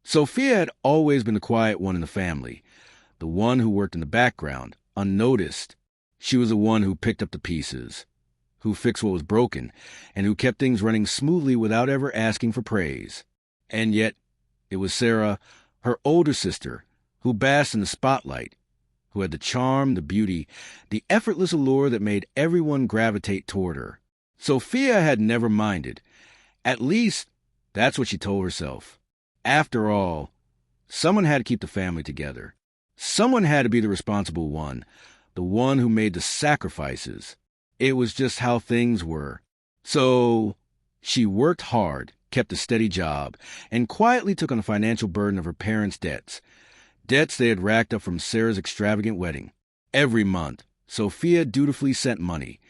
Sophia had always been the quiet one in the family, the one who worked in the background, unnoticed. She was the one who picked up the pieces, who fixed what was broken, and who kept things running smoothly without ever asking for praise. And yet, it was Sarah, her older sister, who basked in the spotlight, who had the charm, the beauty, the effortless allure that made everyone gravitate toward her. Sophia had never minded. At least, that's what she told herself. After all, someone had to keep the family together. Someone had to be the responsible one, the one who made the sacrifices. It was just how things were. So, she worked hard, kept a steady job, and quietly took on the financial burden of her parents' debts. Debts they had racked up from Sarah's extravagant wedding. Every month, Sophia dutifully sent money,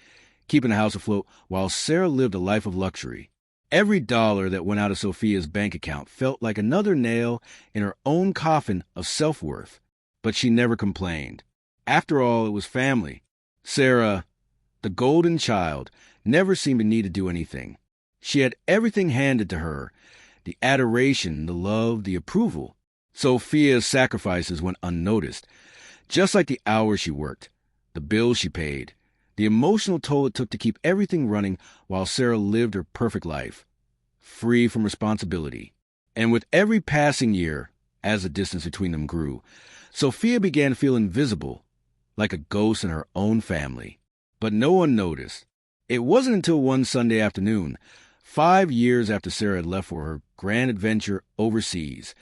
keeping the house afloat while Sarah lived a life of luxury. Every dollar that went out of Sophia's bank account felt like another nail in her own coffin of self-worth. But she never complained. After all, it was family. Sarah, the golden child, never seemed to need to do anything. She had everything handed to her, the adoration, the love, the approval. Sophia's sacrifices went unnoticed, just like the hours she worked, the bills she paid, the emotional toll it took to keep everything running while Sarah lived her perfect life, free from responsibility. And with every passing year, as the distance between them grew, Sophia began to feel invisible, like a ghost in her own family. But no one noticed. It wasn't until one Sunday afternoon, 5 years after Sarah had left for her grand adventure overseas,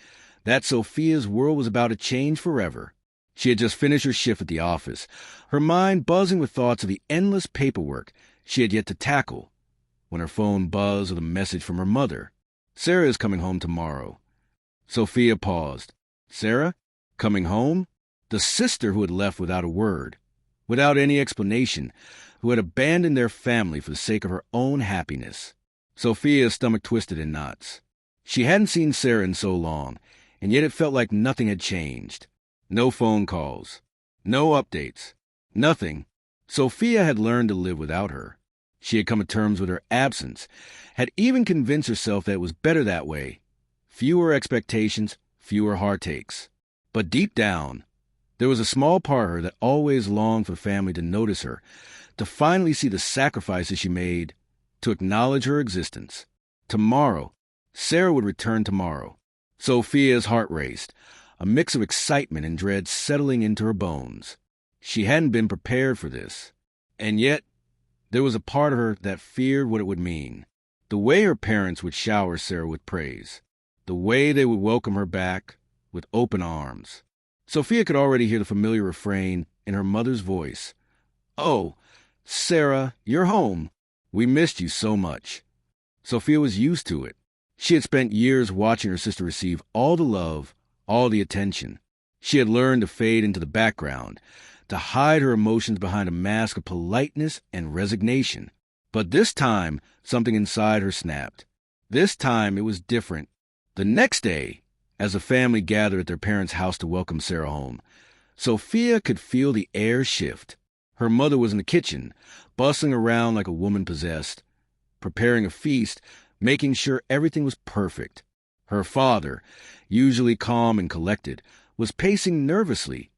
that Sophia's world was about to change forever. She had just finished her shift at the office, her mind buzzing with thoughts of the endless paperwork she had yet to tackle, when her phone buzzed with a message from her mother. "Sarah is coming home tomorrow." Sophia paused. Sarah? Coming home? The sister who had left without a word, without any explanation, who had abandoned their family for the sake of her own happiness. Sophia's stomach twisted in knots. She hadn't seen Sarah in so long, and yet it felt like nothing had changed. No phone calls. No updates. Nothing. Sophia had learned to live without her. She had come to terms with her absence, had even convinced herself that it was better that way. Fewer expectations, fewer heartaches. But deep down, there was a small part of her that always longed for family to notice her, to finally see the sacrifices she made, to acknowledge her existence. Tomorrow, Sarah would return tomorrow. Sophia's heart raced, a mix of excitement and dread settling into her bones. She hadn't been prepared for this. And yet, there was a part of her that feared what it would mean. The way her parents would shower Sarah with praise. The way they would welcome her back with open arms. Sophia could already hear the familiar refrain in her mother's voice. "Oh, Sarah, you're home. We missed you so much." Sophia was used to it. She had spent years watching her sister receive all the love, all the attention. She had learned to fade into the background, to hide her emotions behind a mask of politeness and resignation. But this time, something inside her snapped. This time, it was different. The next day, as the family gathered at their parents' house to welcome Sarah home, Sophia could feel the air shift. Her mother was in the kitchen, bustling around like a woman possessed, preparing a feast, making sure everything was perfect. Her father, usually calm and collected, was pacing nervously,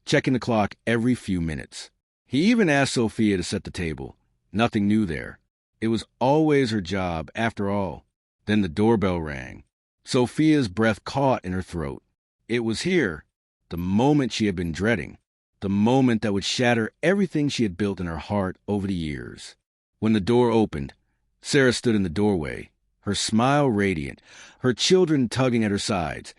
checking the clock every few minutes. He even asked Sophia to set the table. Nothing new there. It was always her job, after all. Then the doorbell rang. Sophia's breath caught in her throat. It was here, the moment she had been dreading, the moment that would shatter everything she had built in her heart over the years. When the door opened, Sarah stood in the doorway, her smile radiant, her children tugging at her sides,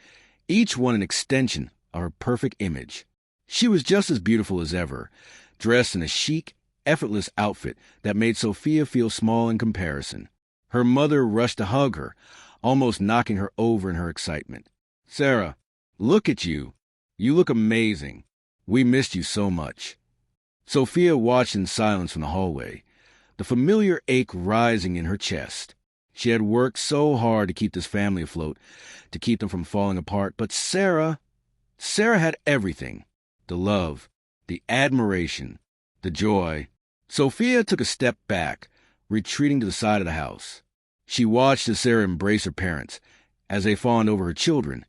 each one an extension of her perfect image. She was just as beautiful as ever, dressed in a chic, effortless outfit that made Sophia feel small in comparison. Her mother rushed to hug her, almost knocking her over in her excitement. "Sarah, look at you. You look amazing. We missed you so much." Sophia watched in silence from the hallway, the familiar ache rising in her chest. She had worked so hard to keep this family afloat, to keep them from falling apart, but Sarah had everything. The love, the admiration, the joy. Sophia took a step back, retreating to the side of the house. She watched as Sarah embraced her parents, as they fawned over her children,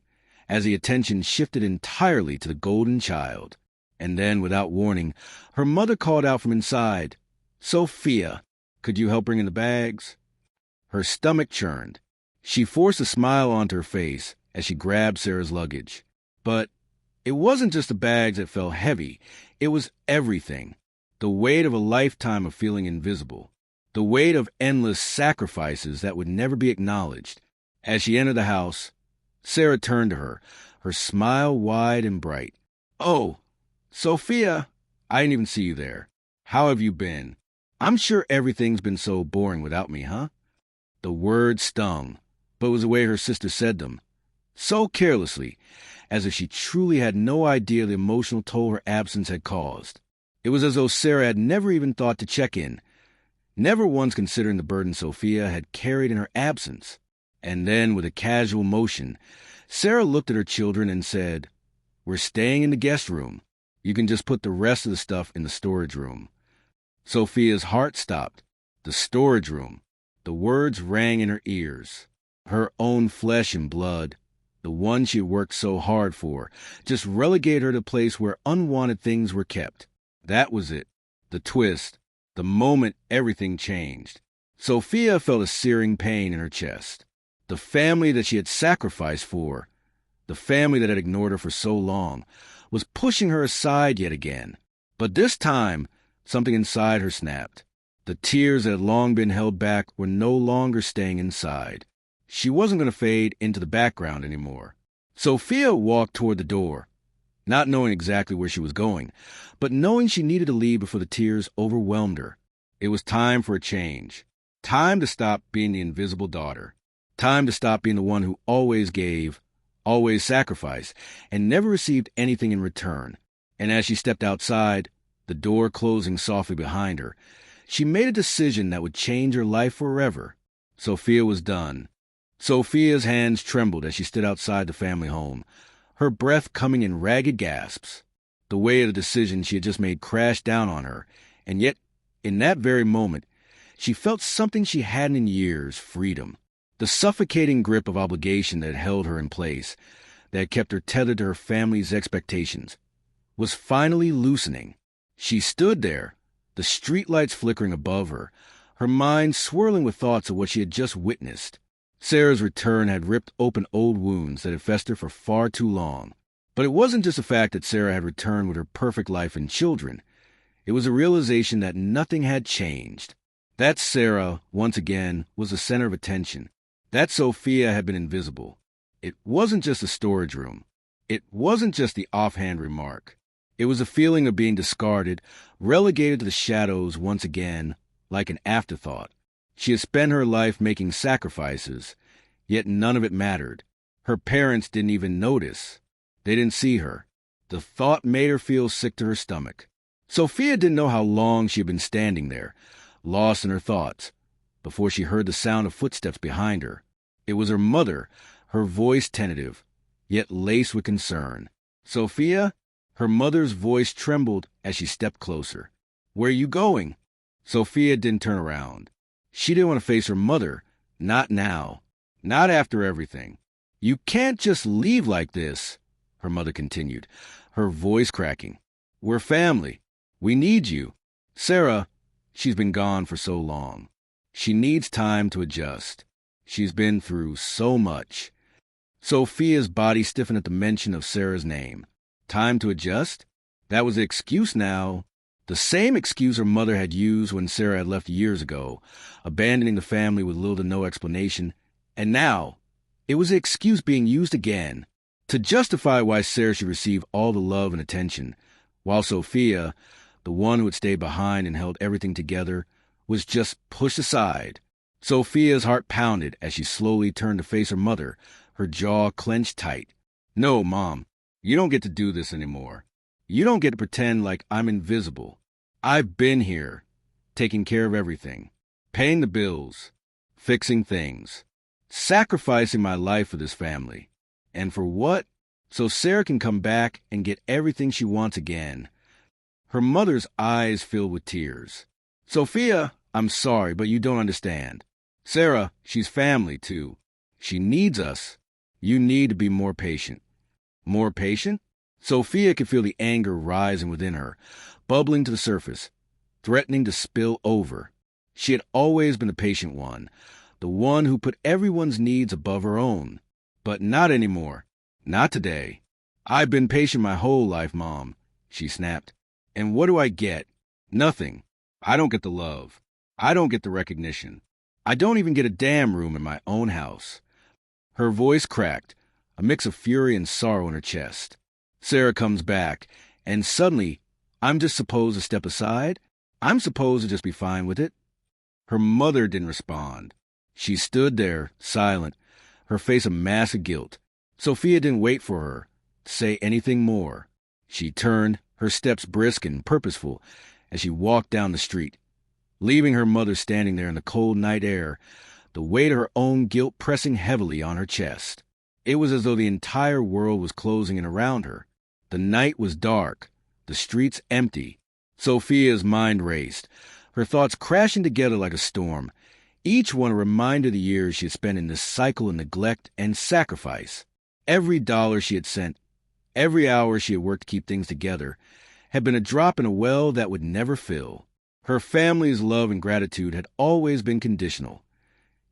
as the attention shifted entirely to the golden child. And then, without warning, her mother called out from inside, "Sophia, could you help bring in the bags?" Her stomach churned. She forced a smile onto her face as she grabbed Sarah's luggage. But it wasn't just the bags that felt heavy. It was everything. The weight of a lifetime of feeling invisible. The weight of endless sacrifices that would never be acknowledged. As she entered the house, Sarah turned to her, her smile wide and bright. "Oh, Sophia, I didn't even see you there. How have you been? I'm sure everything's been so boring without me, huh?" The words stung, but it was the way her sister said them. So carelessly, as if she truly had no idea the emotional toll her absence had caused. It was as though Sarah had never even thought to check in, never once considering the burden Sophia had carried in her absence. And then, with a casual motion, Sarah looked at her children and said, "We're staying in the guest room. You can just put the rest of the stuff in the storage room." Sophia's heart stopped. The storage room. The words rang in her ears. Her own flesh and blood, the one she had worked so hard for, just relegated her to a place where unwanted things were kept. That was it. The twist. The moment everything changed. Sophia felt a searing pain in her chest. The family that she had sacrificed for, the family that had ignored her for so long, was pushing her aside yet again. But this time, something inside her snapped. The tears that had long been held back were no longer staying inside. She wasn't going to fade into the background anymore. Sophia walked toward the door, not knowing exactly where she was going, but knowing she needed to leave before the tears overwhelmed her. It was time for a change. Time to stop being the invisible daughter. Time to stop being the one who always gave, always sacrificed, and never received anything in return. And as she stepped outside, the door closing softly behind her, she made a decision that would change her life forever. Sophia was done. Sophia's hands trembled as she stood outside the family home, her breath coming in ragged gasps. The weight of the decision she had just made crashed down on her, and yet, in that very moment, she felt something she hadn't in years: freedom. The suffocating grip of obligation that held her in place, that had kept her tethered to her family's expectations, was finally loosening. She stood there, the streetlights flickering above her, her mind swirling with thoughts of what she had just witnessed. Sarah's return had ripped open old wounds that had festered for far too long. But it wasn't just the fact that Sarah had returned with her perfect life and children. It was a realization that nothing had changed. That Sarah, once again, was the center of attention. That Sophia had been invisible. It wasn't just a storage room. It wasn't just the offhand remark. It was a feeling of being discarded, relegated to the shadows once again, like an afterthought. She had spent her life making sacrifices, yet none of it mattered. Her parents didn't even notice. They didn't see her. The thought made her feel sick to her stomach. Sophia didn't know how long she had been standing there, lost in her thoughts, before she heard the sound of footsteps behind her. It was her mother, her voice tentative, yet laced with concern. "Sophia?" Her mother's voice trembled as she stepped closer. "Where are you going?" Sophia didn't turn around. She didn't want to face her mother. Not now. Not after everything. "You can't just leave like this," her mother continued, her voice cracking. "We're family. We need you. Sarah, she's been gone for so long. She needs time to adjust. She's been through so much." Sophia's body stiffened at the mention of Sarah's name. Time to adjust? That was the excuse now. The same excuse her mother had used when Sarah had left years ago, abandoning the family with little to no explanation. And now, it was the excuse being used again, to justify why Sarah should receive all the love and attention, while Sophia, the one who had stayed behind and held everything together, was just pushed aside. Sophia's heart pounded as she slowly turned to face her mother, her jaw clenched tight. "No, Mom, you don't get to do this anymore. You don't get to pretend like I'm invisible. I've been here, taking care of everything, paying the bills, fixing things, sacrificing my life for this family. And for what? So Sarah can come back and get everything she wants again." Her mother's eyes filled with tears. "Sophia, I'm sorry, but you don't understand. Sarah, she's family, too. She needs us. You need to be more patient. More patient? Sophia could feel the anger rising within her, bubbling to the surface, threatening to spill over. She had always been the patient one, the one who put everyone's needs above her own. But not anymore. Not today. I've been patient my whole life, Mom, she snapped. And what do I get? Nothing. I don't get the love. I don't get the recognition. I don't even get a damn room in my own house. Her voice cracked, a mix of fury and sorrow in her chest. Sarah comes back, and suddenly, I'm just supposed to step aside? I'm supposed to just be fine with it? Her mother didn't respond. She stood there, silent, her face a mass of guilt. Sophia didn't wait for her to say anything more. She turned, her steps brisk and purposeful, as she walked down the street, leaving her mother standing there in the cold night air, the weight of her own guilt pressing heavily on her chest. It was as though the entire world was closing in around her. The night was dark, the streets empty. Sophia's mind raced, her thoughts crashing together like a storm, each one a reminder of the years she had spent in this cycle of neglect and sacrifice. Every dollar she had sent, every hour she had worked to keep things together, had been a drop in a well that would never fill. Her family's love and gratitude had always been conditional,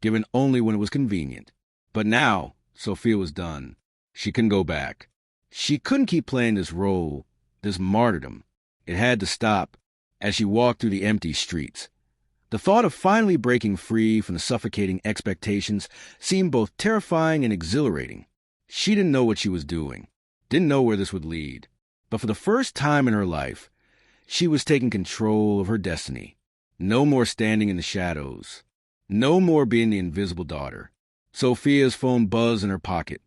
given only when it was convenient. But now, Sophia was done. She couldn't go back. She couldn't keep playing this role, this martyrdom. It had to stop as she walked through the empty streets. The thought of finally breaking free from the suffocating expectations seemed both terrifying and exhilarating. She didn't know what she was doing, didn't know where this would lead. But for the first time in her life, she was taking control of her destiny. No more standing in the shadows. No more being the invisible daughter. Sophia's phone buzzed in her pocket,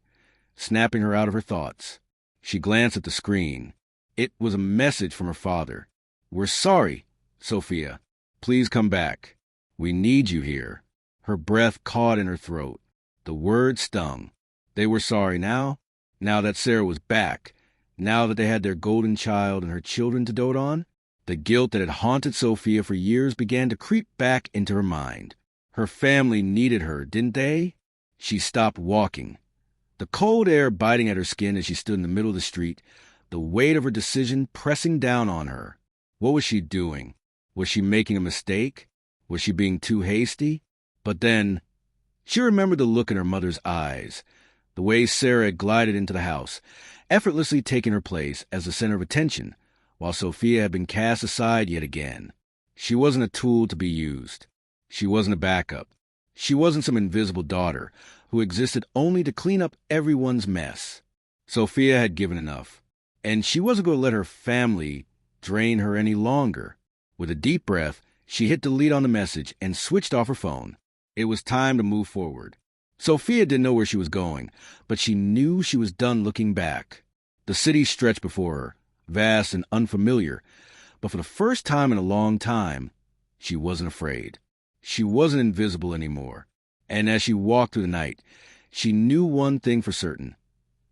snapping her out of her thoughts. She glanced at the screen. It was a message from her father. "We're sorry, Sophia. Please come back. We need you here." Her breath caught in her throat. The words stung. They were sorry now that Sarah was back, now that they had their golden child and her children to dote on. The guilt that had haunted Sophia for years began to creep back into her mind. Her family needed her, didn't they? She stopped walking, the cold air biting at her skin as she stood in the middle of the street, the weight of her decision pressing down on her. What was she doing? Was she making a mistake? Was she being too hasty? But then, she remembered the look in her mother's eyes, the way Sarah had glided into the house, effortlessly taking her place as the center of attention, while Sophia had been cast aside yet again. She wasn't a tool to be used. She wasn't a backup. She wasn't some invisible daughter who existed only to clean up everyone's mess. Sophia had given enough, and she wasn't going to let her family drain her any longer. With a deep breath, she hit delete on the message and switched off her phone. It was time to move forward. Sophia didn't know where she was going, but she knew she was done looking back. The city stretched before her, vast and unfamiliar, but for the first time in a long time, she wasn't afraid. She wasn't invisible anymore, and as she walked through the night, she knew one thing for certain.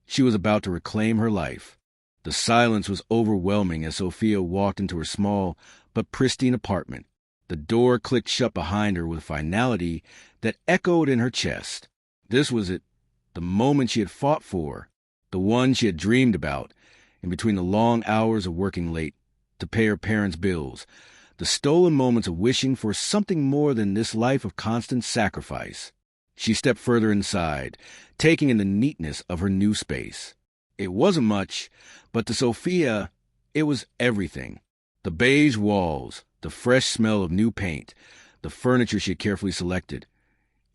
She was about to reclaim her life. The silence was overwhelming as Sophia walked into her small but pristine apartment. The door clicked shut behind her with a finality that echoed in her chest. This was it, the moment she had fought for, the one she had dreamed about, in between the long hours of working late to pay her parents' bills, the stolen moments of wishing for something more than this life of constant sacrifice. She stepped further inside, taking in the neatness of her new space. It wasn't much, but to Sophia, it was everything. The beige walls, the fresh smell of new paint, the furniture she had carefully selected,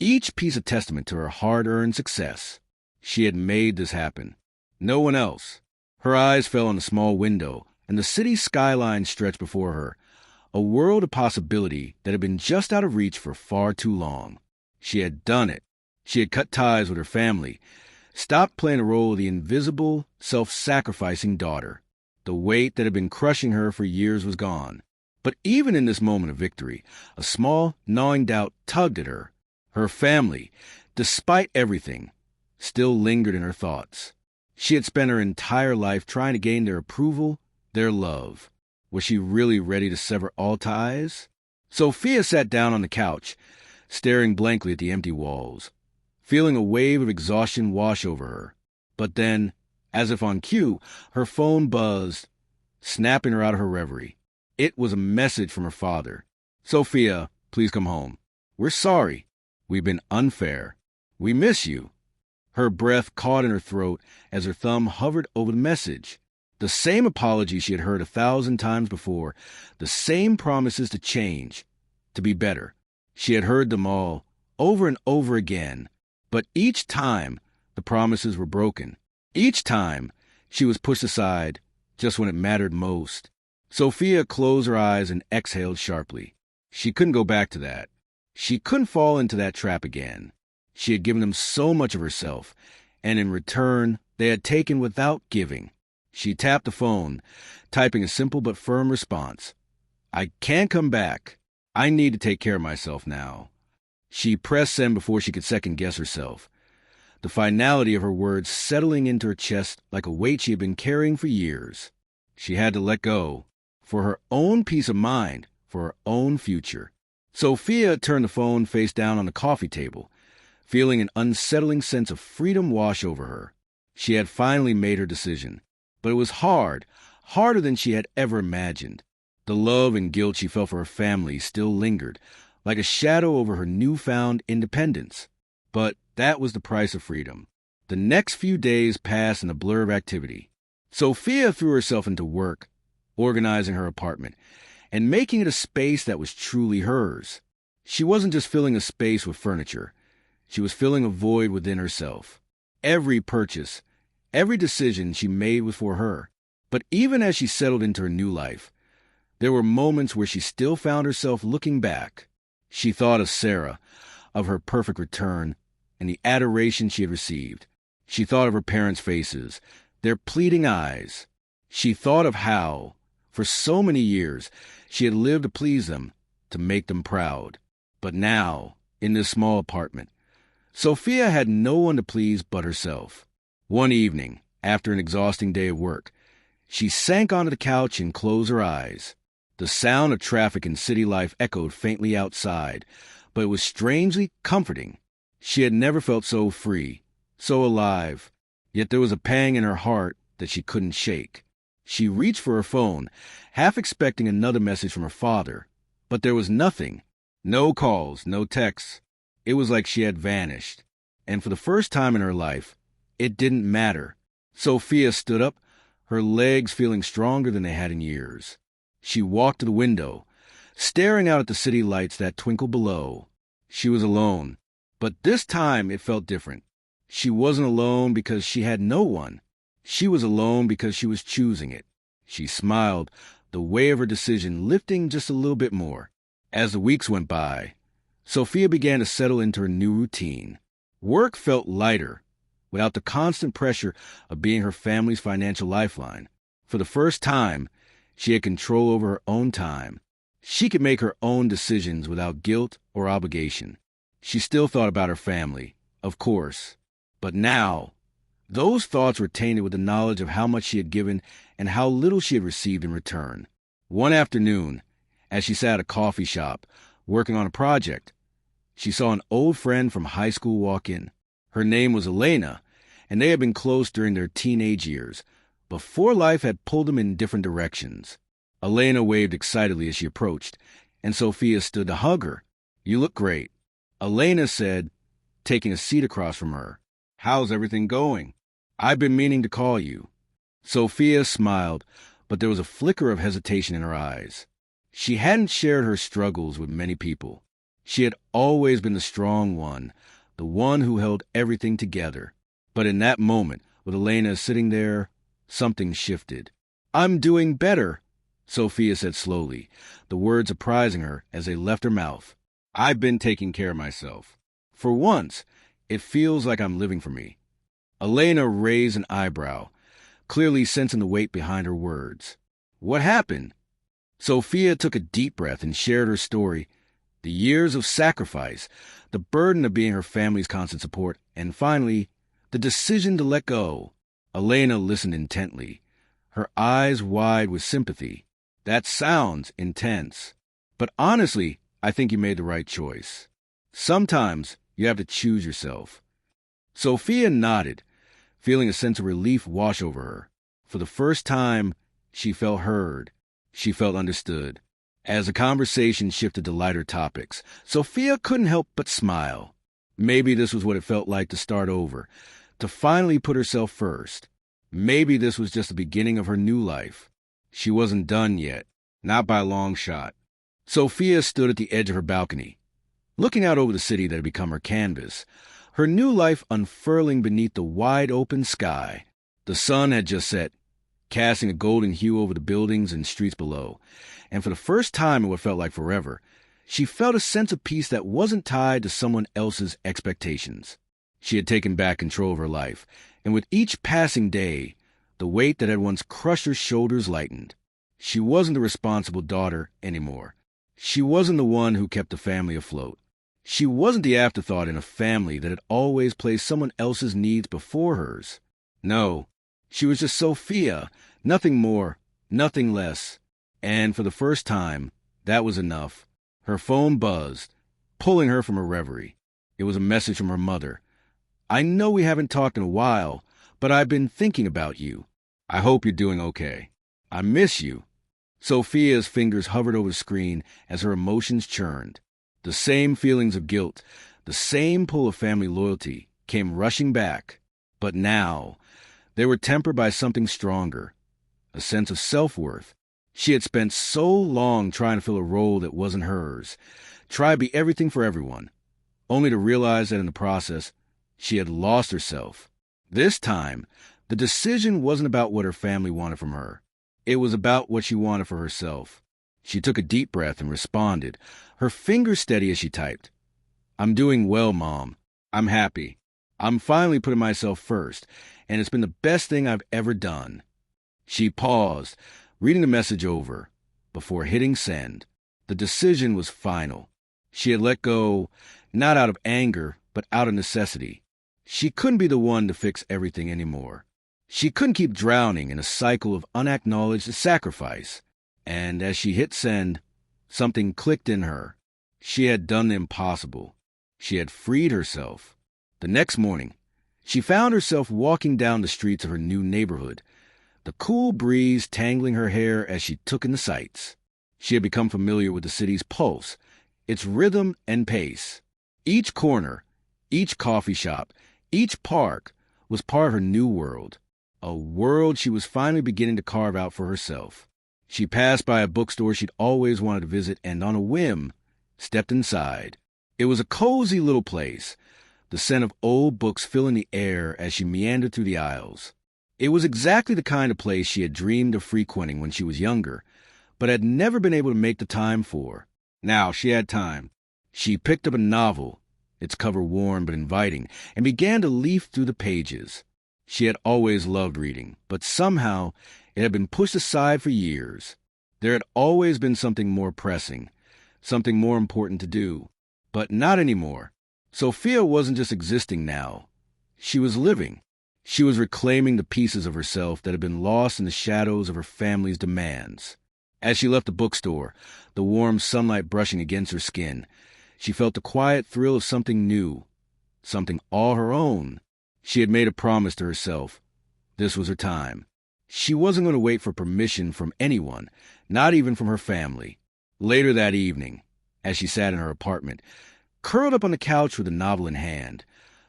each piece a testament to her hard-earned success. She had made this happen. No one else. Her eyes fell on the small window, and the city skyline stretched before her, a world of possibility that had been just out of reach for far too long. She had done it. She had cut ties with her family, stopped playing the role of the invisible, self-sacrificing daughter. The weight that had been crushing her for years was gone. But even in this moment of victory, a small, gnawing doubt tugged at her. Her family, despite everything, still lingered in her thoughts. She had spent her entire life trying to gain their approval, their love. Was she really ready to sever all ties? Sophia sat down on the couch, staring blankly at the empty walls, feeling a wave of exhaustion wash over her. But then, As if on cue, her phone buzzed, snapping her out of her reverie. It was a message from her father. "Sophia, please come home. We're sorry. We've been unfair. We miss you." Her breath caught in her throat as her thumb hovered over the message. The same apology she had heard 1,000 times before, the same promises to change, to be better. She had heard them all, over and over again, but each time the promises were broken. Each time she was pushed aside just when it mattered most. Sophia closed her eyes and exhaled sharply. She couldn't go back to that. She couldn't fall into that trap again. She had given them so much of herself, and in return, they had taken without giving. She tapped the phone, typing a simple but firm response. "I can't come back. I need to take care of myself now." She pressed send before she could second-guess herself, the finality of her words settling into her chest like a weight she had been carrying for years. She had to let go, for her own peace of mind, for her own future. Sophia turned the phone face down on the coffee table, feeling an unsettling sense of freedom wash over her. She had finally made her decision, but it was hard, harder than she had ever imagined. The love and guilt she felt for her family still lingered, like a shadow over her newfound independence. But that was the price of freedom. The next few days passed in a blur of activity. Sophia threw herself into work, organizing her apartment, and making it a space that was truly hers. She wasn't just filling a space with furniture. She was filling a void within herself. Every purchase, every decision she made was for her. But even as she settled into her new life, there were moments where she still found herself looking back. She thought of Sarah, of her perfect return, and the adoration she had received. She thought of her parents' faces, their pleading eyes. She thought of how, for so many years, she had lived to please them, to make them proud. But now, in this small apartment, Sophia had no one to please but herself. One evening, after an exhausting day of work, she sank onto the couch and closed her eyes. The sound of traffic and city life echoed faintly outside, but it was strangely comforting. She had never felt so free, so alive, yet there was a pang in her heart that she couldn't shake. She reached for her phone, half expecting another message from her father, but there was nothing. No calls, no texts. It was like she had vanished. And for the first time in her life, it didn't matter. Sophia stood up, her legs feeling stronger than they had in years. She walked to the window, staring out at the city lights that twinkled below. She was alone, but this time it felt different. She wasn't alone because she had no one. She was alone because she was choosing it. She smiled, the weight of her decision lifting just a little bit more. As the weeks went by, Sophia began to settle into her new routine. Work felt lighter, without the constant pressure of being her family's financial lifeline. For the first time, she had control over her own time. She could make her own decisions without guilt or obligation. She still thought about her family, of course. But now, those thoughts were tainted with the knowledge of how much she had given and how little she had received in return. One afternoon, as she sat at a coffee shop, working on a project, she saw an old friend from high school walk in. Her name was Elena, and they had been close during their teenage years, before life had pulled them in different directions. Elena waved excitedly as she approached, and Sophia stood to hug her. "You look great," Elena said, taking a seat across from her. "How's everything going? I've been meaning to call you." Sophia smiled, but there was a flicker of hesitation in her eyes. She hadn't shared her struggles with many people. She had always been the strong one, the one who held everything together. But in that moment, with Elena sitting there, something shifted. "I'm doing better," Sophia said slowly, the words surprising her as they left her mouth. "I've been taking care of myself. For once, it feels like I'm living for me." Elena raised an eyebrow, clearly sensing the weight behind her words. "What happened?" Sophia took a deep breath and shared her story. The years of sacrifice, the burden of being her family's constant support, and finally, the decision to let go. Elena listened intently, her eyes wide with sympathy. "That sounds intense. But honestly, I think you made the right choice. Sometimes you have to choose yourself." Sophia nodded, feeling a sense of relief wash over her. For the first time, she felt heard. She felt understood. As the conversation shifted to lighter topics, Sophia couldn't help but smile. Maybe this was what it felt like to start over, to finally put herself first. Maybe this was just the beginning of her new life. She wasn't done yet, not by a long shot. Sophia stood at the edge of her balcony, looking out over the city that had become her canvas, her new life unfurling beneath the wide-open sky. The sun had just set, casting a golden hue over the buildings and streets below, and for the first time in what felt like forever, she felt a sense of peace that wasn't tied to someone else's expectations. She had taken back control of her life, and with each passing day, the weight that had once crushed her shoulders lightened. She wasn't the responsible daughter anymore. She wasn't the one who kept the family afloat. She wasn't the afterthought in a family that had always placed someone else's needs before hers. No, she was just Sophia, nothing more, nothing less. And for the first time, that was enough. Her phone buzzed, pulling her from her reverie. It was a message from her mother. "I know we haven't talked in a while, but I've been thinking about you. I hope you're doing okay. I miss you." Sophia's fingers hovered over the screen as her emotions churned. The same feelings of guilt, the same pull of family loyalty came rushing back. But now, they were tempered by something stronger, a sense of self-worth. She had spent so long trying to fill a role that wasn't hers, try to be everything for everyone, only to realize that in the process, she had lost herself. This time, the decision wasn't about what her family wanted from her. It was about what she wanted for herself. She took a deep breath and responded, her fingers steady as she typed. "I'm doing well, Mom. I'm happy. I'm finally putting myself first, and it's been the best thing I've ever done." She paused, reading the message over, before hitting send. The decision was final. She had let go, not out of anger, but out of necessity. She couldn't be the one to fix everything anymore. She couldn't keep drowning in a cycle of unacknowledged sacrifice. And as she hit send, something clicked in her. She had done the impossible. She had freed herself. The next morning, she found herself walking down the streets of her new neighborhood, the cool breeze tangling her hair as she took in the sights. She had become familiar with the city's pulse, its rhythm and pace. Each corner, each coffee shop, each park was part of her new world, a world she was finally beginning to carve out for herself. She passed by a bookstore she'd always wanted to visit and, on a whim, stepped inside. It was a cozy little place, the scent of old books filling the air as she meandered through the aisles. It was exactly the kind of place she had dreamed of frequenting when she was younger, but had never been able to make the time for. Now she had time. She picked up a novel, its cover worn but inviting, and began to leaf through the pages. She had always loved reading, but somehow it had been pushed aside for years. There had always been something more pressing, something more important to do. But not anymore. Sophia wasn't just existing now. She was living. She was reclaiming the pieces of herself that had been lost in the shadows of her family's demands. As she left the bookstore, the warm sunlight brushing against her skin, she felt the quiet thrill of something new, something all her own. She had made a promise to herself. This was her time. She wasn't going to wait for permission from anyone, not even from her family. Later that evening, as she sat in her apartment, curled up on the couch with a novel in hand,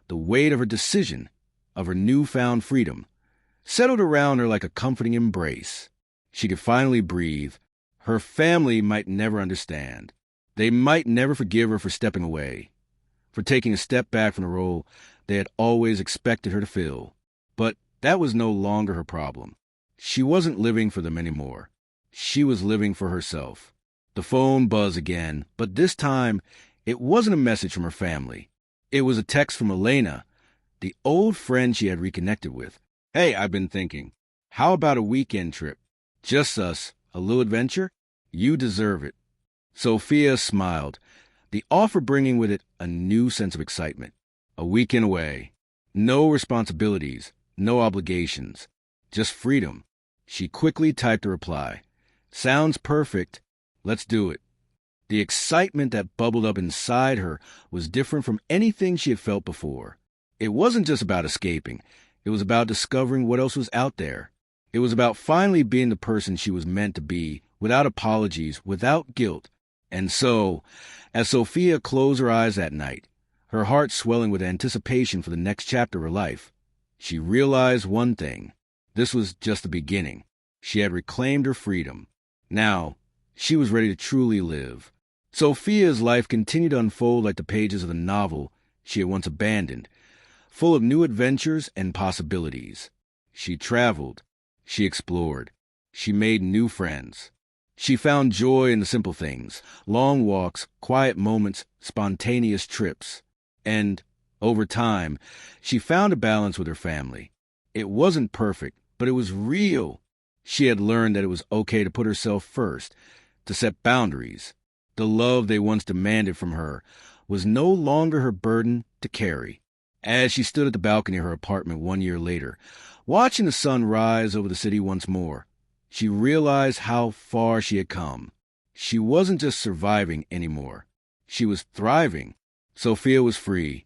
the weight of her decision, of her newfound freedom, settled around her like a comforting embrace. She could finally breathe. Her family might never understand. They might never forgive her for stepping away, for taking a step back from the role they had always expected her to fill. But that was no longer her problem. She wasn't living for them anymore. She was living for herself. The phone buzzed again, but this time it wasn't a message from her family. It was a text from Elena, the old friend she had reconnected with. "Hey, I've been thinking. How about a weekend trip? Just us, a little adventure? You deserve it." Sophia smiled, the offer bringing with it a new sense of excitement. A weekend away. No responsibilities, no obligations, just freedom. She quickly typed a reply. "Sounds perfect. Let's do it." The excitement that bubbled up inside her was different from anything she had felt before. It wasn't just about escaping. It was about discovering what else was out there. It was about finally being the person she was meant to be, without apologies, without guilt. And so, as Sophia closed her eyes that night, her heart swelling with anticipation for the next chapter of her life, she realized one thing. This was just the beginning. She had reclaimed her freedom. Now, she was ready to truly live. Sophia's life continued to unfold like the pages of the novel she had once abandoned, full of new adventures and possibilities. She traveled. She explored. She made new friends. She found joy in the simple things, long walks, quiet moments, spontaneous trips. And, over time, she found a balance with her family. It wasn't perfect, but it was real. She had learned that it was okay to put herself first, to set boundaries. The love they once demanded from her was no longer her burden to carry. As she stood at the balcony of her apartment 1 year later, watching the sun rise over the city once more, she realized how far she had come. She wasn't just surviving anymore. She was thriving. Sophia was free.